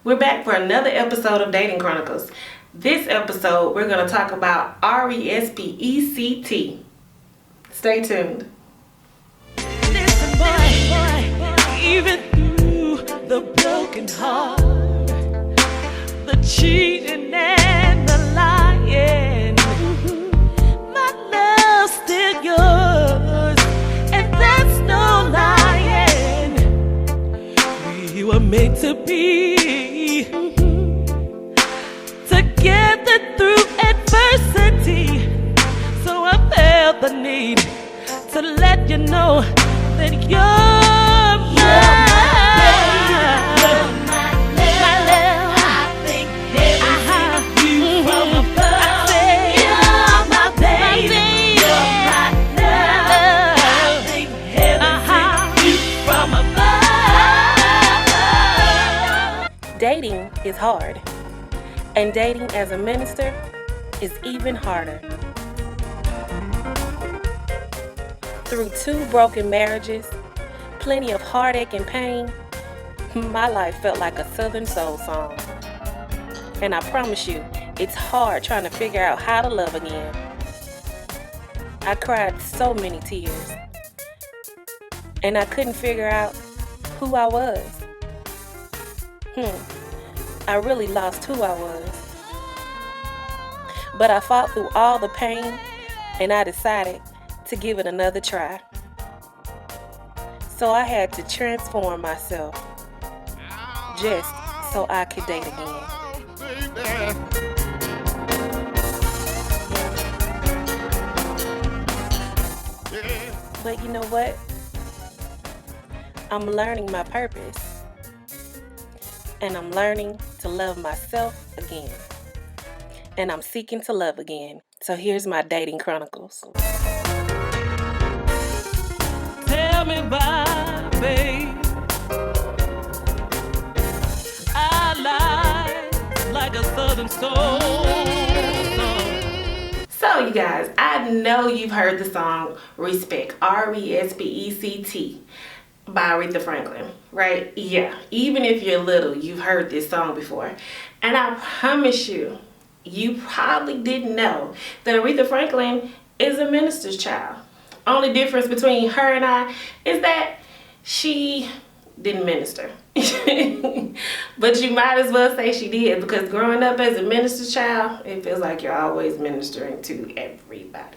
We're back for another episode of Dating Chronicles. This episode, we're going to talk about RESPECT. Stay tuned. Listen, boy, even through the broken heart, the cheating and the lying, my love's still yours, and that's no lying. We were made to be together through adversity, so I felt the need to let you know that you're mine. My love. I think heaven sent you from above. You're my baby. You're my love. I think heaven sent you from above. Dating is hard, and dating as a minister is even harder. Through 2 broken marriages, plenty of heartache and pain, my life felt like a Southern soul song. And I promise you, it's hard trying to figure out how to love again. I cried so many tears, and I couldn't figure out who I was. I really lost who I was. But I fought through all the pain, and I decided to give it another try. So I had to transform myself just so I could date again. But you know what? I'm learning my purpose, and I'm learning to love myself again, and I'm seeking to love again. So here's my dating chronicles. Tell me why, babe, I lie like a Southern soul. So you guys, I know you've heard the song Respect, RESPECT by Aretha Franklin, right? Yeah, even if you're little, you've heard this song before. And I promise you, you probably didn't know that Aretha Franklin is a minister's child. Only difference between her and I is that she didn't minister. But you might as well say she did, because growing up as a minister's child, it feels like you're always ministering to everybody.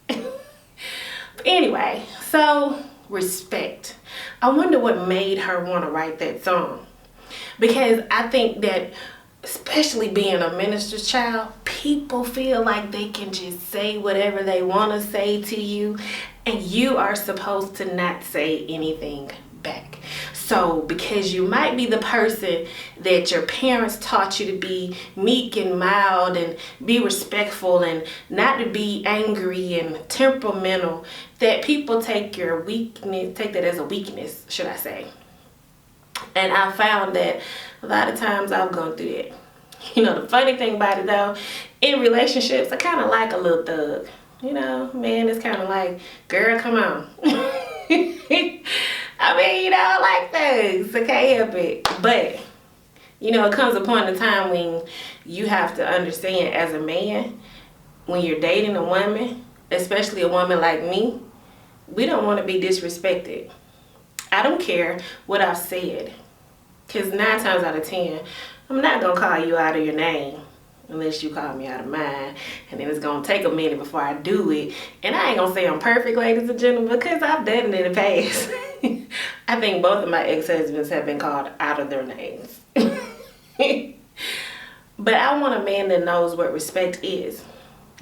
But anyway, so Respect. I wonder what made her want to write that song. Because I think that, especially being a minister's child, people feel like they can just say whatever they want to say to you, and you are supposed to not say anything back. So because you might be the person that your parents taught you to be meek and mild and be respectful and not to be angry and temperamental, that people take that as a weakness, should I say. And I found that a lot of times I've gone through that. You know, the funny thing about it though, in relationships, I kind of like a little thug. You know, man, it's kind of like, girl, come on. I mean, you know, I like thugs. I can't help it. But, you know, it comes a point in time when you have to understand as a man, when you're dating a woman, especially a woman like me, we don't want to be disrespected. I don't care what I've said, because 9 times out of 10, I'm not going to call you out of your name unless you call me out of mine. And then it's going to take a minute before I do it. And I ain't going to say I'm perfect, ladies and gentlemen, because I've done it in the past. I think both of my ex-husbands have been called out of their names. But I want a man that knows what respect is.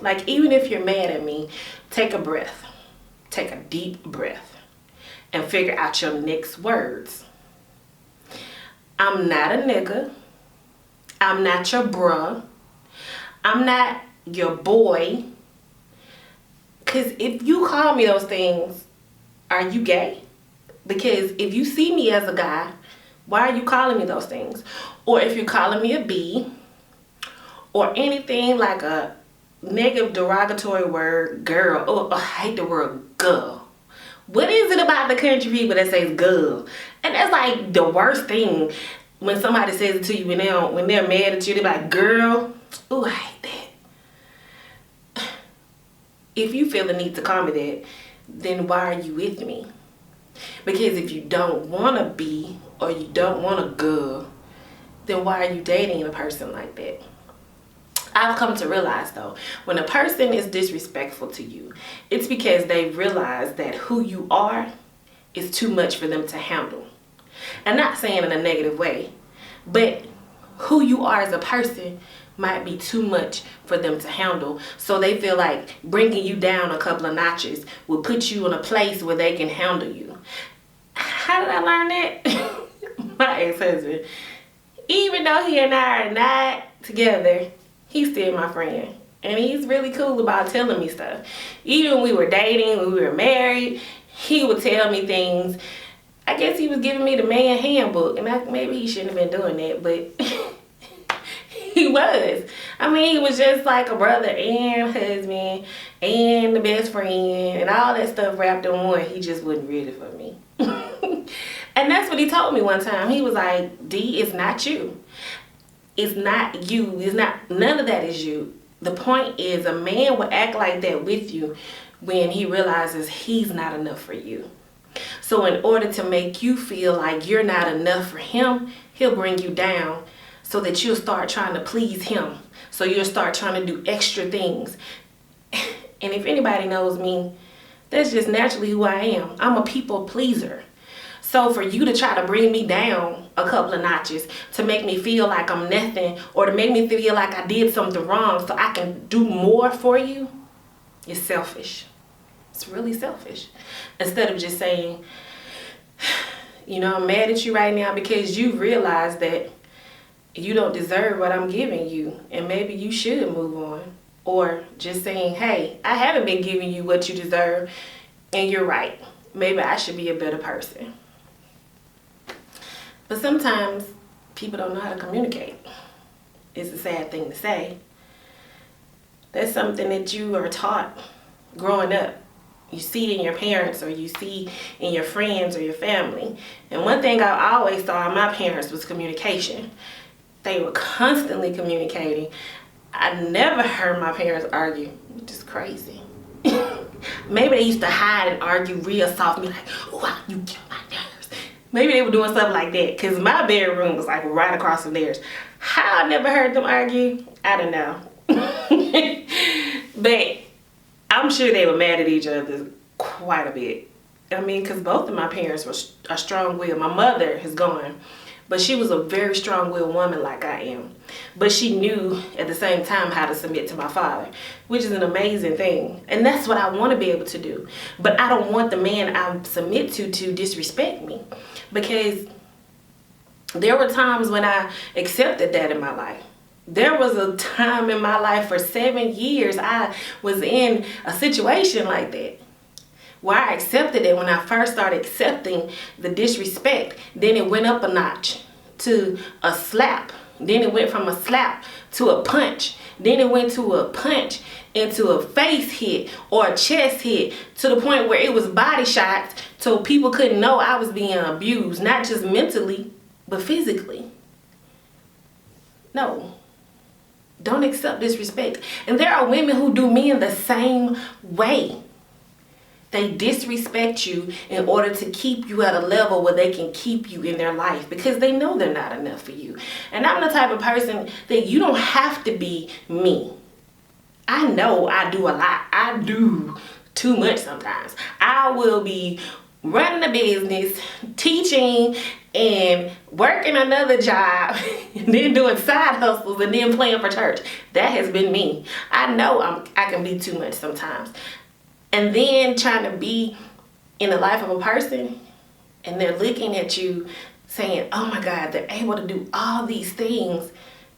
Like, even if you're mad at me, take a breath. Take a deep breath and figure out your next words. I'm not a nigga. I'm not your bruh. I'm not your boy. Because if you call me those things, are you gay? Because if you see me as a guy, why are you calling me those things? Or if you're calling me a B, or anything like a negative derogatory word, girl. Oh, I hate the word girl. What is it about the country people that says girl? And that's like the worst thing. when somebody says it to you when they're mad at you, they're like, girl, oh, I hate that. If you feel the need to call me that, then why are you with me? Because if you don't want to be, or you don't want to go, then why are you dating a person like that? I've come to realize though, when a person is disrespectful to you, it's because they realize that who you are is too much for them to handle. I'm not saying in a negative way, but who you are as a person might be too much for them to handle. So they feel like bringing you down a couple of notches will put you in a place where they can handle you. How did I learn that? My ex-husband. Even though he and I are not together, he's still my friend. And he's really cool about telling me stuff. Even when we were dating, when we were married, he would tell me things. I guess he was giving me the man handbook, and maybe he shouldn't have been doing that, but he was. I mean, he was just like a brother and husband and the best friend and all that stuff wrapped in one. He just wasn't ready for me. And that's what he told me one time. He was like, D, it's not you. It's not you. It's not, none of that is you. The point is, a man will act like that with you when he realizes he's not enough for you. So in order to make you feel like you're not enough for him, he'll bring you down so that you'll start trying to please him. So you'll start trying to do extra things. And if anybody knows me, that's just naturally who I am. I'm a people pleaser. So for you to try to bring me down a couple of notches to make me feel like I'm nothing, or to make me feel like I did something wrong so I can do more for you, is selfish. It's really selfish. Instead of just saying, you know, I'm mad at you right now because you realize that you don't deserve what I'm giving you, and maybe you should move on. Or just saying, hey, I haven't been giving you what you deserve, and you're right. Maybe I should be a better person. But sometimes people don't know how to communicate. It's a sad thing to say. That's something that you are taught growing up. You see it in your parents, or you see in your friends or your family. And one thing I always saw in my parents was communication. They were constantly communicating. I never heard my parents argue, which is crazy. Maybe they used to hide and argue real soft, be like, oh, you get my nerves. Maybe they were doing stuff like that, because my bedroom was like right across from theirs. How I never heard them argue, I don't know. But I'm sure they were mad at each other quite a bit. I mean, because both of my parents were a strong-willed. My mother is gone, but she was a very strong-willed woman like I am. But she knew at the same time how to submit to my father, which is an amazing thing. And that's what I want to be able to do. But I don't want the man I submit to disrespect me, because there were times when I accepted that in my life. There was a time in my life for 7 years I was in a situation like that, where I accepted it. When I first started accepting the disrespect, then it went up a notch to a slap. Then it went from a slap to a punch. Then it went to a punch into a face hit or a chest hit, to the point where it was body shots, so people couldn't know I was being abused, not just mentally, but physically. No. Don't accept disrespect. And there are women who do men the same way. They disrespect you in order to keep you at a level where they can keep you in their life, because they know they're not enough for you. And I'm the type of person that you don't have to be me. I know I do a lot. I do too much sometimes. I will be running a business, teaching, and working another job, and then doing side hustles, and then playing for church. That has been me. I know I can be too much sometimes. And then trying to be in the life of a person, and they're looking at you saying, oh my God, they're able to do all these things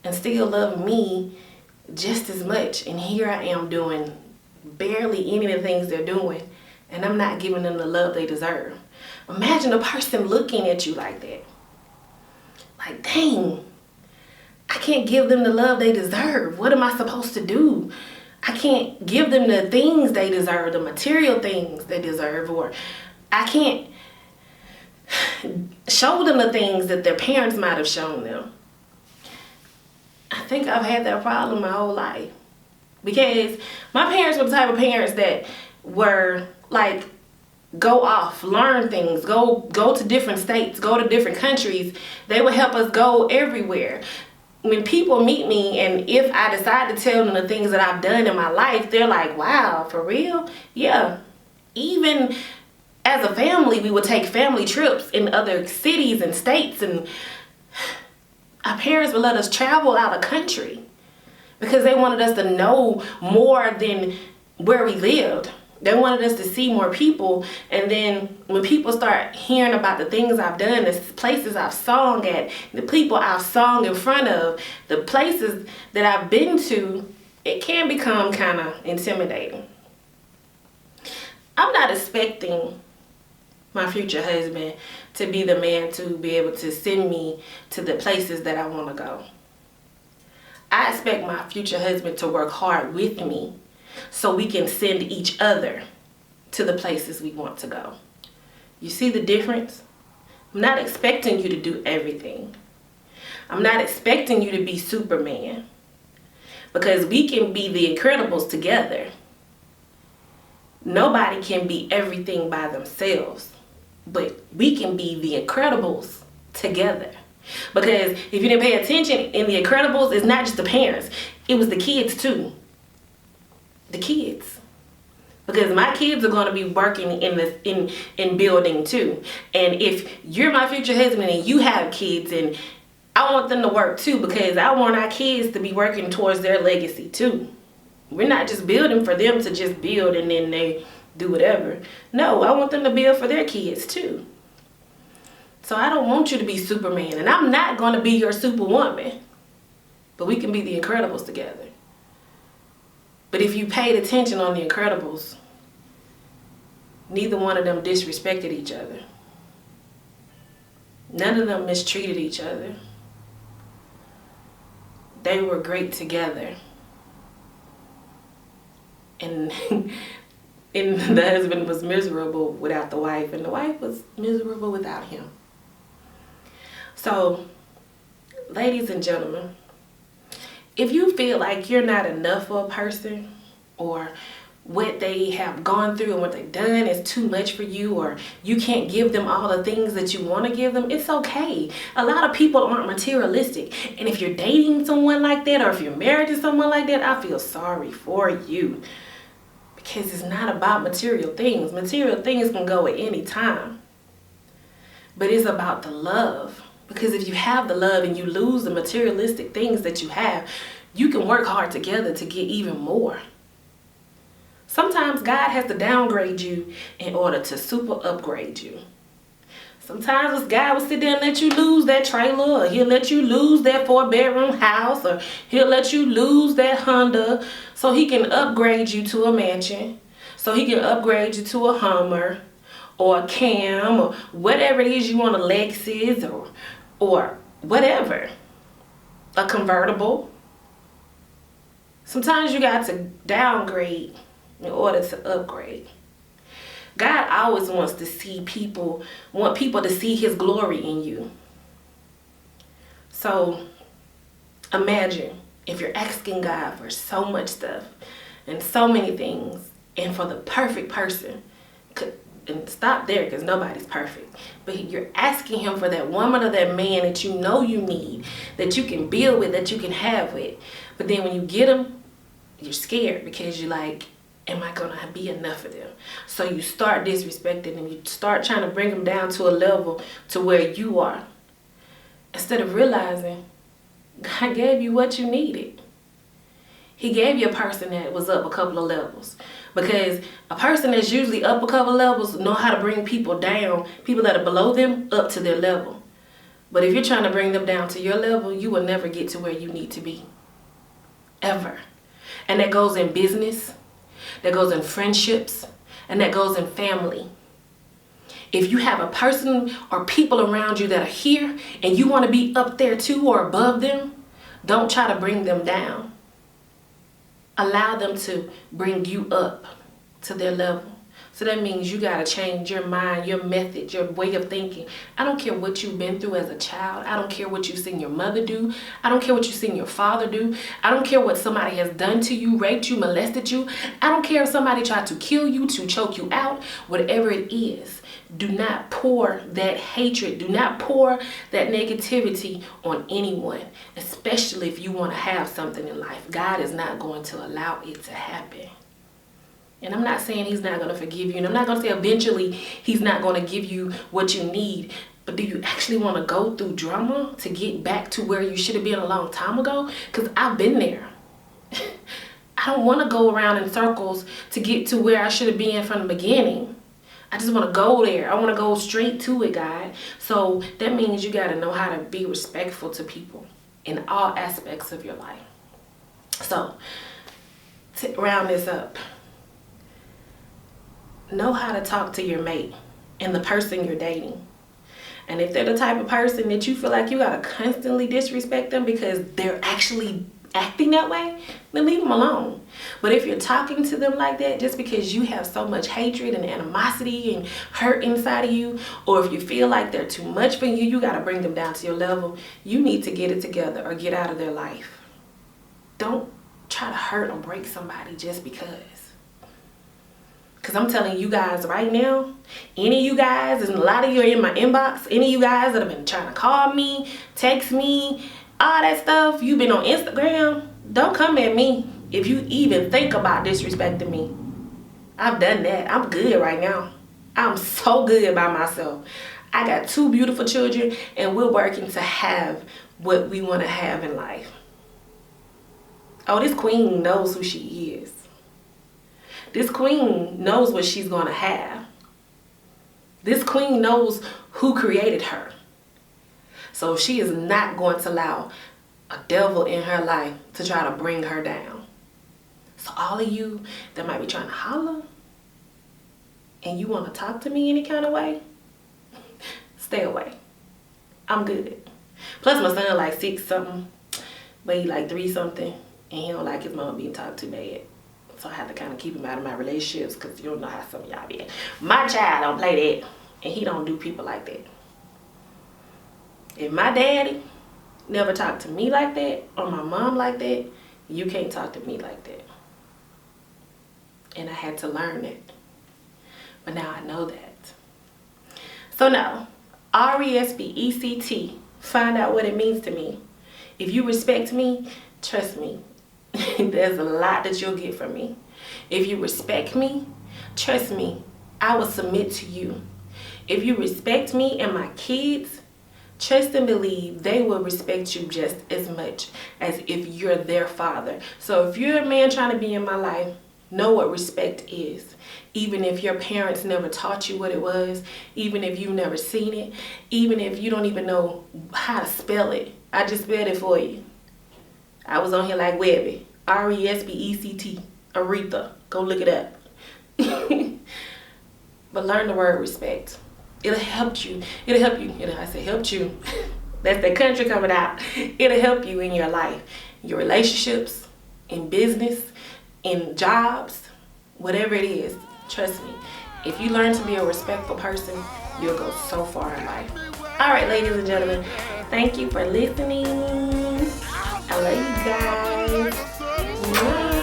and still love me just as much. And here I am doing barely any of the things they're doing, and I'm not giving them the love they deserve. Imagine a person looking at you like that. Like, dang, I can't give them the love they deserve. What am I supposed to do? I can't give them the things they deserve, the material things they deserve, or I can't show them the things that their parents might have shown them. I think I've had that problem my whole life. Because my parents were the type of parents that were like, go off, learn things, go to different states, go to different countries. They would help us go everywhere. When people meet me, and if I decide to tell them the things that I've done in my life, they're like, wow, for real? Yeah. Even as a family, we would take family trips in other cities and states, and our parents would let us travel out of country because they wanted us to know more than where we lived. They wanted us to see more people. And then when people start hearing about the things I've done, the places I've sung at, the people I've sung in front of, the places that I've been to, it can become kind of intimidating. I'm not expecting my future husband to be the man to be able to send me to the places that I want to go. I expect my future husband to work hard with me so we can send each other to the places we want to go. You see the difference? I'm not expecting you to do everything. I'm not expecting you to be Superman, because we can be the Incredibles together. Nobody can be everything by themselves, but we can be the Incredibles together. Because if you didn't pay attention, in the Incredibles, it's not just the parents, it was the kids too. The kids. Because my kids are going to be working in building too. And if you're my future husband and you have kids, and I want them to work too, because I want our kids to be working towards their legacy too. We're not just building for them to just build and then they do whatever. No, I want them to build for their kids too. So I don't want you to be Superman, and I'm not going to be your Superwoman. But we can be the Incredibles together. But if you paid attention on the Incredibles, neither one of them disrespected each other. None of them mistreated each other. They were great together. And the husband was miserable without the wife, and the wife was miserable without him. So, ladies and gentlemen, if you feel like you're not enough for a person, or what they have gone through and what they've done is too much for you, or you can't give them all the things that you want to give them, it's okay. A lot of people aren't materialistic. And if you're dating someone like that, or if you're married to someone like that, I feel sorry for you. Because it's not about material things. Material things can go at any time. But it's about the love. Because if you have the love and you lose the materialistic things that you have, you can work hard together to get even more. Sometimes God has to downgrade you in order to super upgrade you. Sometimes God will sit there and let you lose that trailer, or he'll let you lose that 4-bedroom house, or he'll let you lose that Honda so he can upgrade you to a mansion, so he can upgrade you to a Hummer or a Cam or whatever it is you want, a Lexus or whatever, a convertible. Sometimes you got to downgrade in order to upgrade. God always wants to see people, to see his glory in you. So imagine if you're asking God for so much stuff and so many things, and for the perfect person, and stop there because nobody's perfect, but you're asking him for that woman or that man that you know you need, that you can build with, that you can have with. But then when you get them, you're scared because you're like, am I going to be enough for them? So you start disrespecting them. You start trying to bring them down to a level to where you are. Instead of realizing God gave you what you needed. He gave you a person that was up a couple of levels. Because a person that's usually up a couple of levels know how to bring people down, people that are below them, up to their level. But if you're trying to bring them down to your level, you will never get to where you need to be. Ever. And that goes in business. That goes in friendships, and that goes in family. If you have a person or people around you that are here and you want to be up there too or above them, don't try to bring them down. Allow them to bring you up to their level So that means you gotta change your mind, your method, your way of thinking. I don't care what you've been through as a child. I don't care what you've seen your mother do. I don't care what you've seen your father do. I don't care what somebody has done to you, raped you, molested you. I don't care if somebody tried to kill you, to choke you out, whatever it is. Do not pour that hatred. Do not pour that negativity on anyone, especially if you want to have something in life. God is not going to allow it to happen. And I'm not saying he's not going to forgive you. And I'm not going to say eventually he's not going to give you what you need. But do you actually want to go through drama to get back to where you should have been a long time ago? Because I've been there. I don't want to go around in circles to get to where I should have been from the beginning. I just want to go there. I want to go straight to it, God. So that means you got to know how to be respectful to people in all aspects of your life. So to round this up, know how to talk to your mate and the person you're dating. And if they're the type of person that you feel like you got to constantly disrespect them because they're actually acting that way, then leave them alone. But if you're talking to them like that just because you have so much hatred and animosity and hurt inside of you, or if you feel like they're too much for you, you got to bring them down to your level. You need to get it together or get out of their life. Don't try to hurt or break somebody just because. Because I'm telling you guys right now, any of you guys, and a lot of you are in my inbox, any of you guys that have been trying to call me, text me, all that stuff, you've been on Instagram, don't come at me if you even think about disrespecting me. I've done that. I'm good right now. I'm so good by myself. I got 2 beautiful children, and we're working to have what we want to have in life. Oh, this queen knows who she is. This queen knows what she's going to have. This queen knows who created her. So she is not going to allow a devil in her life to try to bring her down. So all of you that might be trying to holler and you want to talk to me any kind of way, stay away. I'm good. Plus my son like 6 something, but he like 3 something, and he don't like his mom being talked to bad. So I have to kind of keep him out of my relationships because you don't know how some of y'all be. My child don't play that, and he don't do people like that. If my daddy never talked to me like that, or my mom like that, you can't talk to me like that. And I had to learn that. But now I know that. So now, RESPECT, find out what it means to me. If you respect me, trust me, there's a lot that you'll get from me. If you respect me, trust me, I will submit to you. If you respect me and my kids, trust and believe they will respect you just as much as if you're their father. So if you're a man trying to be in my life, know what respect is. Even if your parents never taught you what it was, even if you've never seen it, even if you don't even know how to spell it, I just spelled it for you. I was on here like Webby, RESPECT, Aretha. Go look it up. But learn the word respect. It'll help you. It'll help you. I say helped you. That's the country coming out. It'll help you in your life, your relationships, in business, in jobs, whatever it is. Trust me. If you learn to be a respectful person, you'll go so far in life. All right, ladies and gentlemen, thank you for listening. I love you guys. Mwah.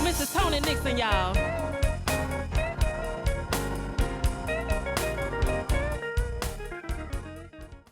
Mr. Tony Nixon, y'all.